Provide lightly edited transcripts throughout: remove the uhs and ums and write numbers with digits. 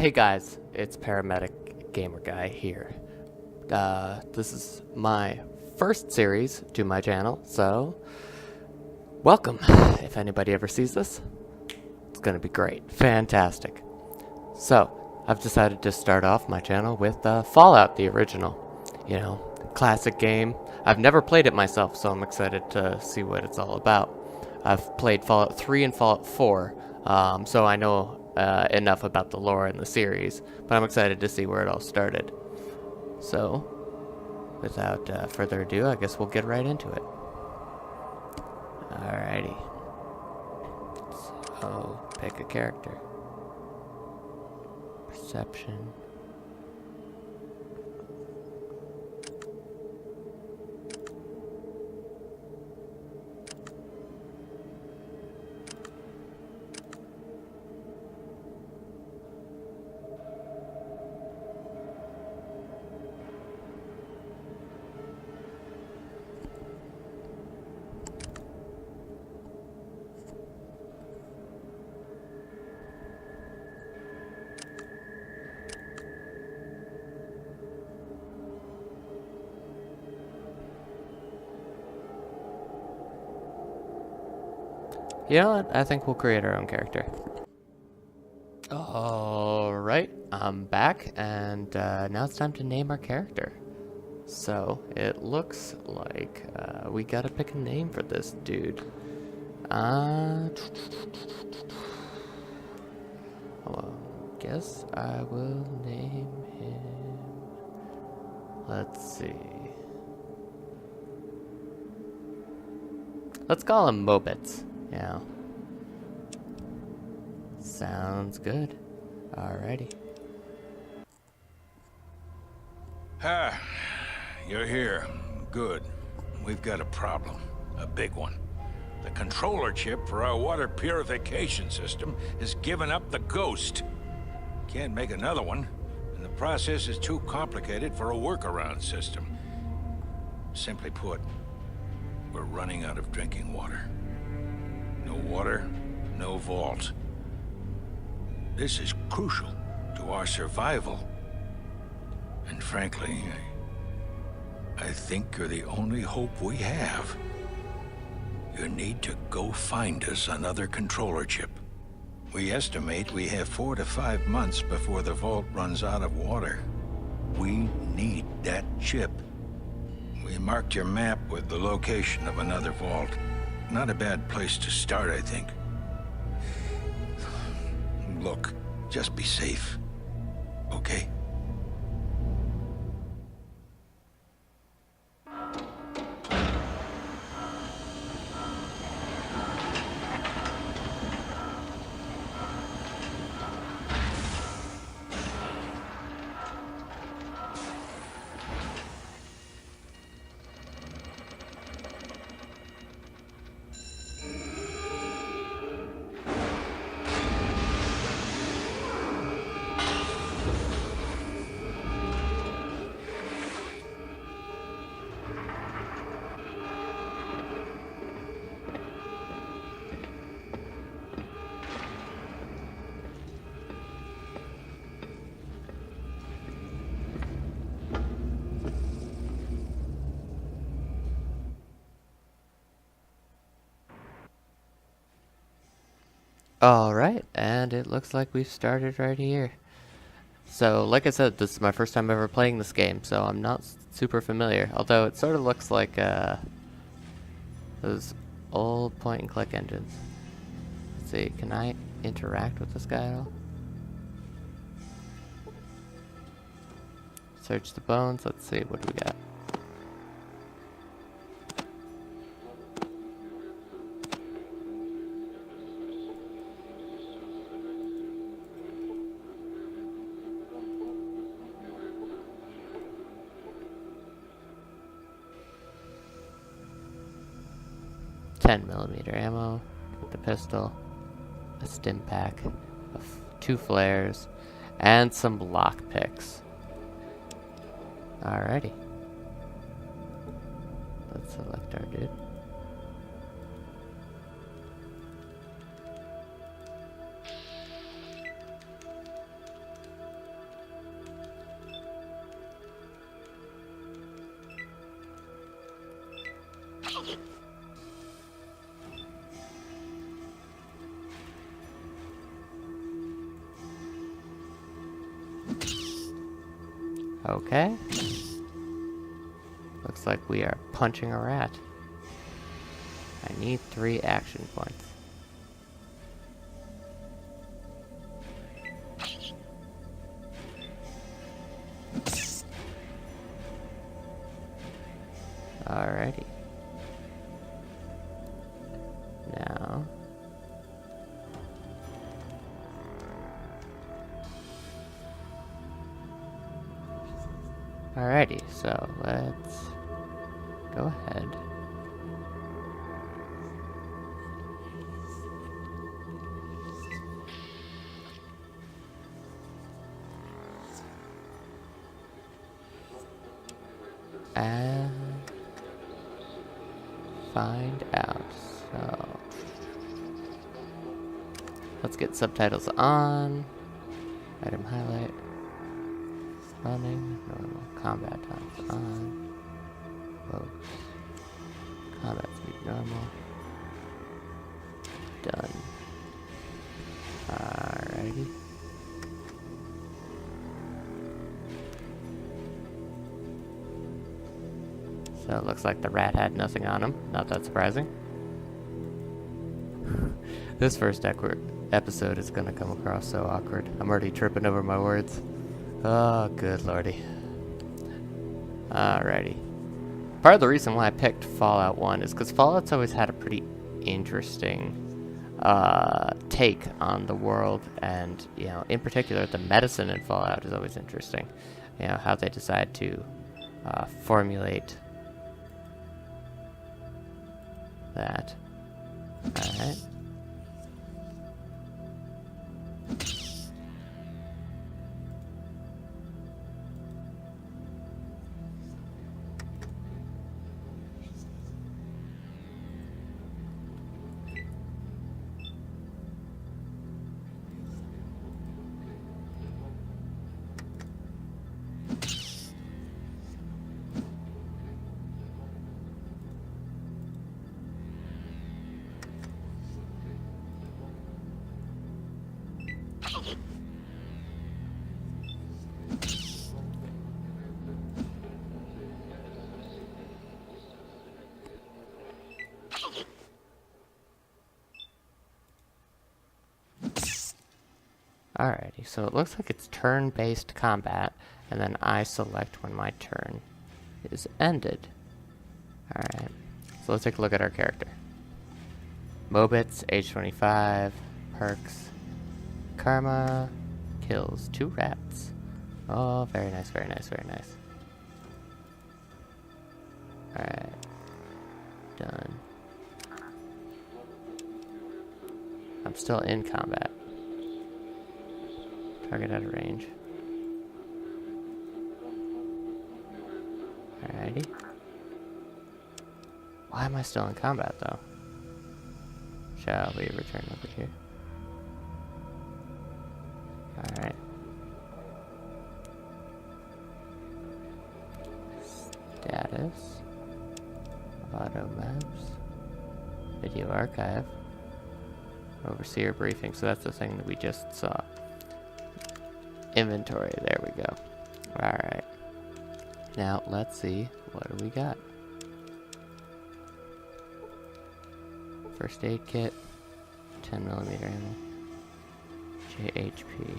Hey guys, it's Paramedic Gamer Guy here. This is my first series to my channel, so welcome. If anybody ever sees this, it's gonna be great. Fantastic. So, I've decided to start off my channel with Fallout, the original. You know, classic game. I've never played it myself, so I'm excited to see what it's all about. I've played Fallout 3 and Fallout 4, so I know enough about the lore in the series, but I'm excited to see where it all started. So, without further ado, I guess we'll get right into it. Alrighty. So, pick a character. Perception. You know what? I think we'll create our own character. Alright, I'm back, and now it's time to name our character. So, it looks like we gotta pick a name for this dude. Well, guess I will name him. Let's see. Let's call him Mobits. Yeah. Sounds good. Alrighty. Ah, you're here. Good. We've got a problem. A big one. The controller chip for our water purification system has given up the ghost. Can't make another one, and the process is too complicated for a workaround system. Simply put, we're running out of drinking water. No water, no vault. This is crucial to our survival. And frankly, I think you're the only hope we have. You need to go find us another controller chip. We estimate we have 4 to 5 months before the vault runs out of water. We need that chip. We marked your map with the location of another vault. Not a bad place to start, I think. Look, just be safe, okay? Alright, and it looks like we've started right here. So, like I said, this is my first time ever playing this game, so I'm not super familiar. Although it sort of looks like those old point-and-click engines. Let's see, can I interact with this guy at all? Search the bones, let's see, what do we got? .10mm ammo, the pistol, a stim pack, 2 flares, and some lockpicks. Alrighty. Let's select our dude. Okay. Looks like we are punching a rat. I need 3 action points. Alrighty. Now. Alrighty, so let's go ahead. And find out. So let's get subtitles on. Item highlight. Running. Normal. Combat times on. Focus. Combat speed normal. Done. Alrighty. So it looks like the rat had nothing on him. Not that surprising. This first episode is going to come across so awkward. I'm already tripping over my words. Oh, good lordy. Alrighty. Part of the reason why I picked Fallout 1 is because Fallout's always had a pretty interesting take on the world, and, you know, in particular, the medicine in Fallout is always interesting. You know, how they decide to formulate that. Alright. Alrighty, so it looks like it's turn-based combat, and then I select when my turn is ended. Alright, so let's take a look at our character. Mobits, age 25, perks, karma, kills 2 rats. Oh, very nice, very nice, very nice. Alright, done. I'm still in combat. Target out of range. Alrighty. Why am I still in combat, though? Shall we return over here? Alright. Status. Auto maps. Video archive. Overseer briefing. So that's the thing that we just saw. Inventory. There we go. Alright. Now, let's see. What do we got? First aid kit. 10mm ammo. JHP.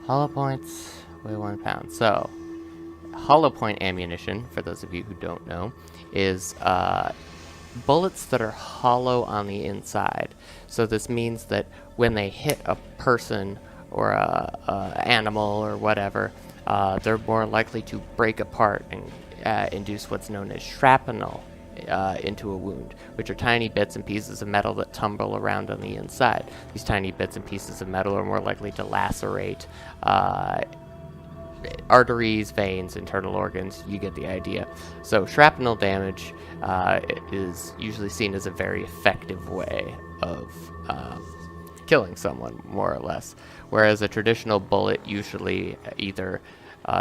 Hollow points weigh 1 pound. So, hollow point ammunition, for those of you who don't know, is bullets that are hollow on the inside. So this means that when they hit a person or a animal or whatever, they're more likely to break apart and induce what's known as shrapnel into a wound, which are tiny bits and pieces of metal that tumble around on the inside. These tiny bits and pieces of metal are more likely to lacerate arteries, veins, internal organs. You get the idea. So shrapnel damage is usually seen as a very effective way of killing someone, more or less. Whereas a traditional bullet usually either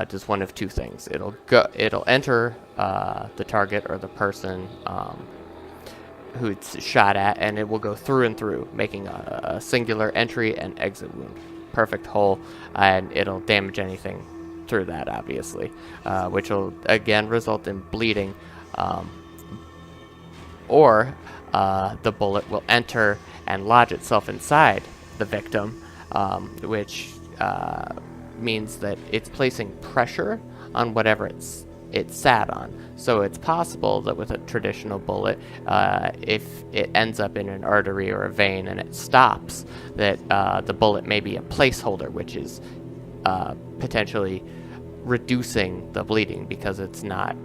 does one of 2 things. It'll enter the target or the person who it's shot at, and it will go through and through, making a singular entry and exit wound. perfect hole, and it'll damage anything through that, obviously, which will again result in bleeding, or the bullet will enter and lodge itself inside the victim, which means that it's placing pressure on whatever it sat on. So it's possible that with a traditional bullet, if it ends up in an artery or a vein and it stops, that the bullet may be a placeholder, which is potentially reducing the bleeding because it's not,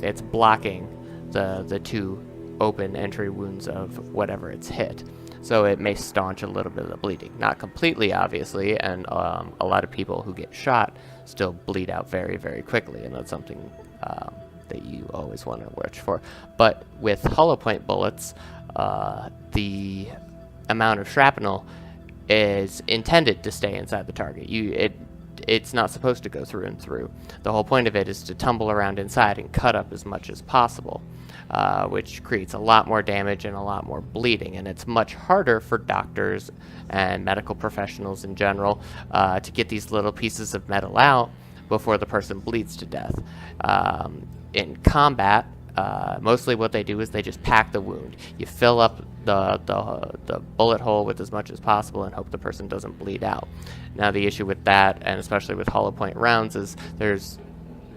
it's blocking the two open entry wounds of whatever it's hit. So it may staunch a little bit of the bleeding. Not completely, obviously, and a lot of people who get shot still bleed out very, very quickly, and that's something that you always want to watch for. But with hollow point bullets, the amount of shrapnel is intended to stay inside the target. It's not supposed to go through and through. The whole point of it is to tumble around inside and cut up as much as possible, which creates a lot more damage and a lot more bleeding. And it's much harder for doctors and medical professionals in general to get these little pieces of metal out before the person bleeds to death. In combat, mostly what they do is they just pack the wound. You fill up the bullet hole with as much as possible and hope the person doesn't bleed out. Now the issue with that, and especially with hollow point rounds, is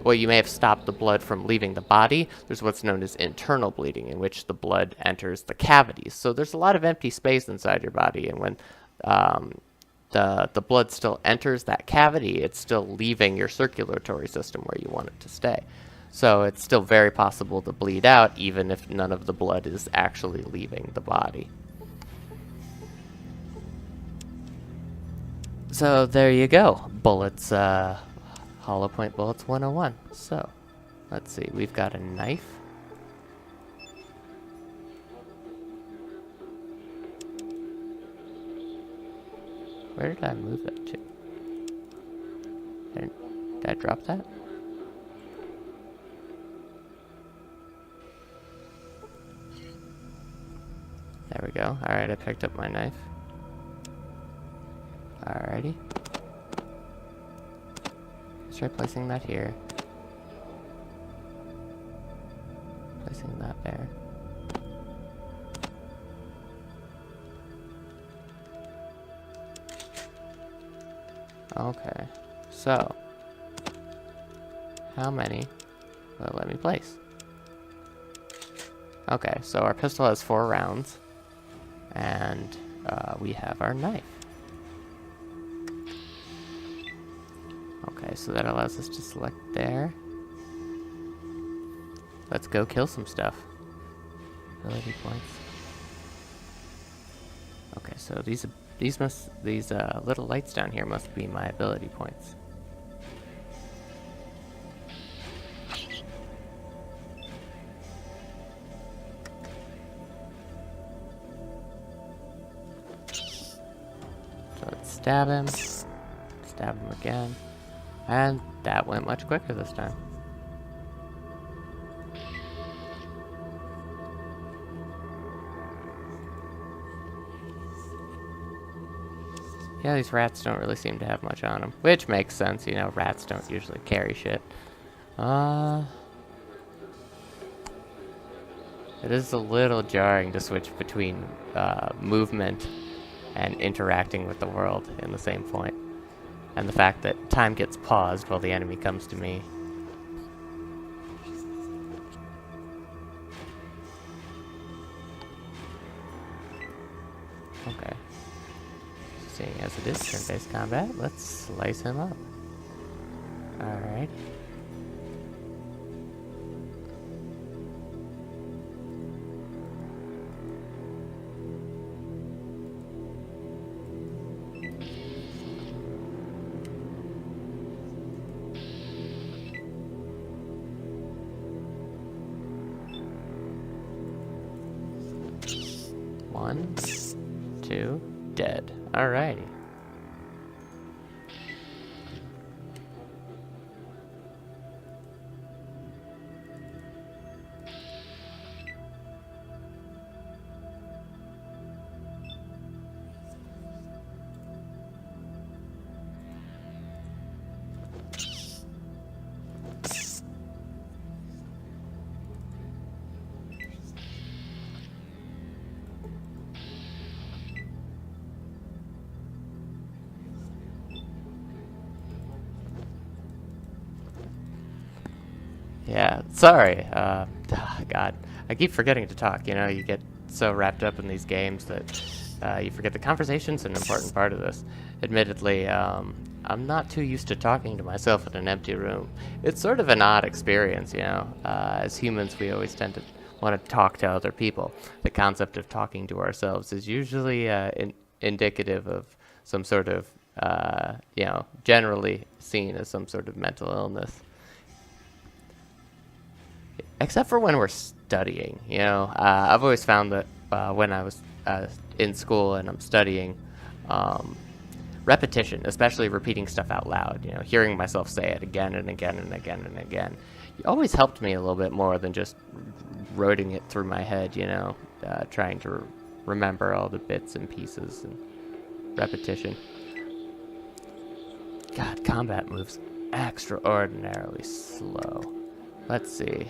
well, you may have stopped the blood from leaving the body. There's what's known as internal bleeding, in which the blood enters the cavities. So there's a lot of empty space inside your body, and when the blood still enters that cavity, it's still leaving your circulatory system where you want it to stay. So it's still very possible to bleed out, even if none of the blood is actually leaving the body. So there you go. Bullets, hollow point bullets 101. So, let's see. We've got a knife. Where did I move it to? Did I drop that? There we go. Alright, I picked up my knife. Alrighty. Let's try placing that here. Placing that there. Okay. So, how many will it let me place? Okay, so our pistol has 4 rounds. And we have our knife. Okay, so that allows us to select there. Let's go kill some stuff. Ability points. Okay, so these little lights down here must be my ability points. So let's stab him again, and that went much quicker this time. Yeah, these rats don't really seem to have much on them, which makes sense, you know, rats don't usually carry shit. It is a little jarring to switch between movement and interacting with the world in the same point. And the fact that time gets paused while the enemy comes to me. Okay. Seeing as it is turn-based combat, let's slice him up. Alright. One, two, dead. Alrighty. Yeah, sorry. God, I keep forgetting to talk. You know, you get so wrapped up in these games that you forget the conversation's an important part of this. Admittedly, I'm not too used to talking to myself in an empty room. It's sort of an odd experience, you know. As humans, we always tend to want to talk to other people. The concept of talking to ourselves is usually indicative of some sort of, you know, generally seen as some sort of mental illness. Except for when we're studying, you know. I've always found that when I was in school and I'm studying, um, repetition, especially repeating stuff out loud, you know, hearing myself say it again and again and again and again, always helped me a little bit more than just roading it through my head, you know, trying to remember all the bits and pieces and repetition. God, combat moves extraordinarily slow. Let's see.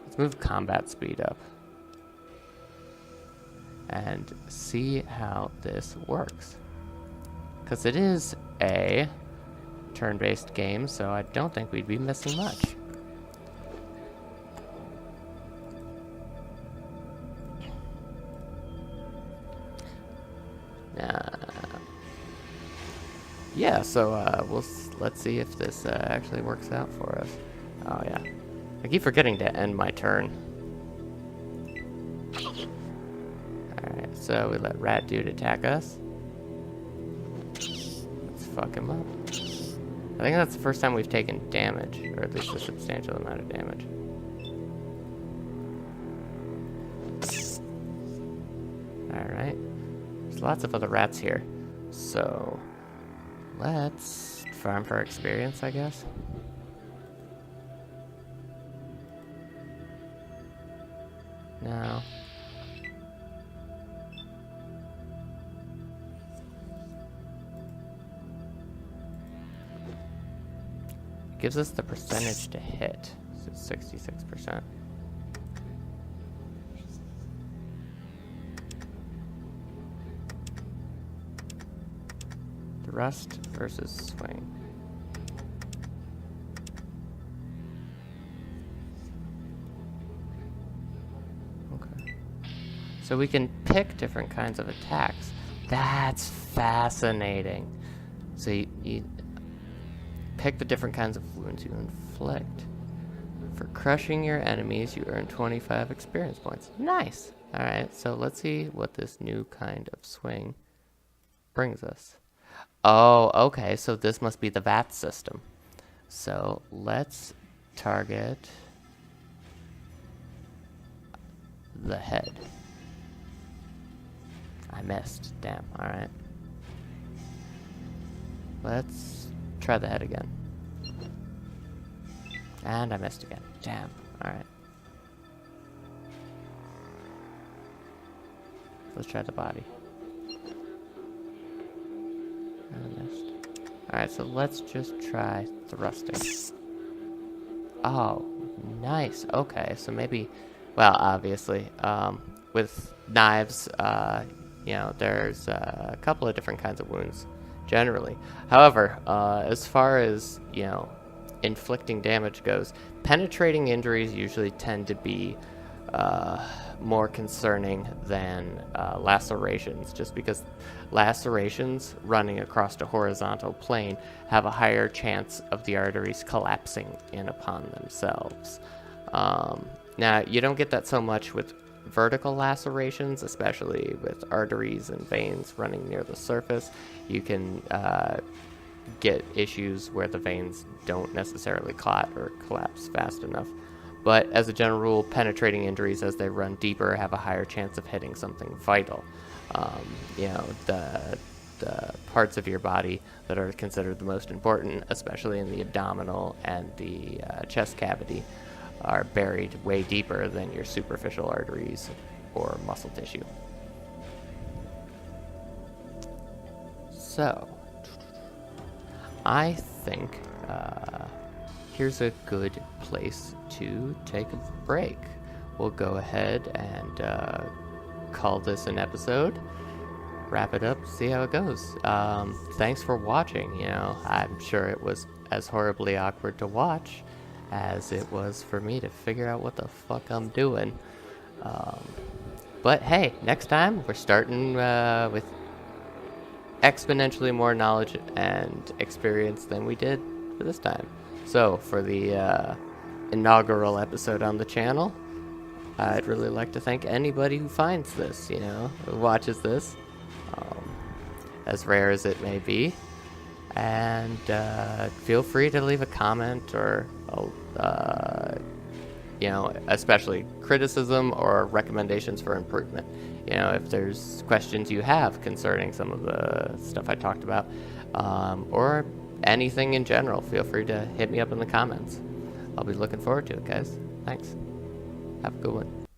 Let's move combat speed up and see how this works. Because it is a turn-based game, so I don't think we'd be missing much. Yeah, so let's see if this actually works out for us. Oh yeah, I keep forgetting to end my turn. All right, so we let Rat Dude attack us. Let's fuck him up. I think that's the first time we've taken damage, or at least a substantial amount of damage. All right, there's lots of other rats here, so let's farm for experience, I guess. No. Gives us the percentage to hit, so it's 66%. Thrust versus swing. Okay. So we can pick different kinds of attacks. That's fascinating. So you pick the different kinds of wounds you inflict. For crushing your enemies, you earn 25 experience points. Nice! Alright, so let's see what this new kind of swing brings us. Oh, okay, so this must be the VAT system. So let's target the head. I missed. Damn, alright. Let's try the head again. And I missed again. Damn, alright. Let's try the body. And I missed. Alright, so let's just try thrusting. Oh, nice. Okay, so maybe, well, obviously, with knives, you know, there's a couple of different kinds of wounds, generally. However, as far as, you know, inflicting damage goes, penetrating injuries usually tend to be more concerning than lacerations, just because lacerations running across a horizontal plane have a higher chance of the arteries collapsing in upon themselves. Now, you don't get that so much with vertical lacerations, especially with arteries and veins running near the surface. You can get issues where the veins don't necessarily clot or collapse fast enough. But as a general rule, penetrating injuries as they run deeper have a higher chance of hitting something vital. You know, the parts of your body that are considered the most important, especially in the abdominal and the chest cavity, are buried way deeper than your superficial arteries or muscle tissue. So, I think here's a good place to take a break. We'll go ahead and call this an episode, wrap it up, see how it goes. Thanks for watching. You know, I'm sure it was as horribly awkward to watch as it was for me to figure out what the fuck I'm doing. But hey, next time we're starting with exponentially more knowledge and experience than we did for this time. So for the inaugural episode on the channel, I'd really like to thank anybody who finds this, who watches this, as rare as it may be. And feel free to leave a comment or, especially criticism or recommendations for improvement. If there's questions you have concerning some of the stuff I talked about, or anything in general, feel free to hit me up in the comments. I'll be looking forward to it, guys. Thanks. Have a good one.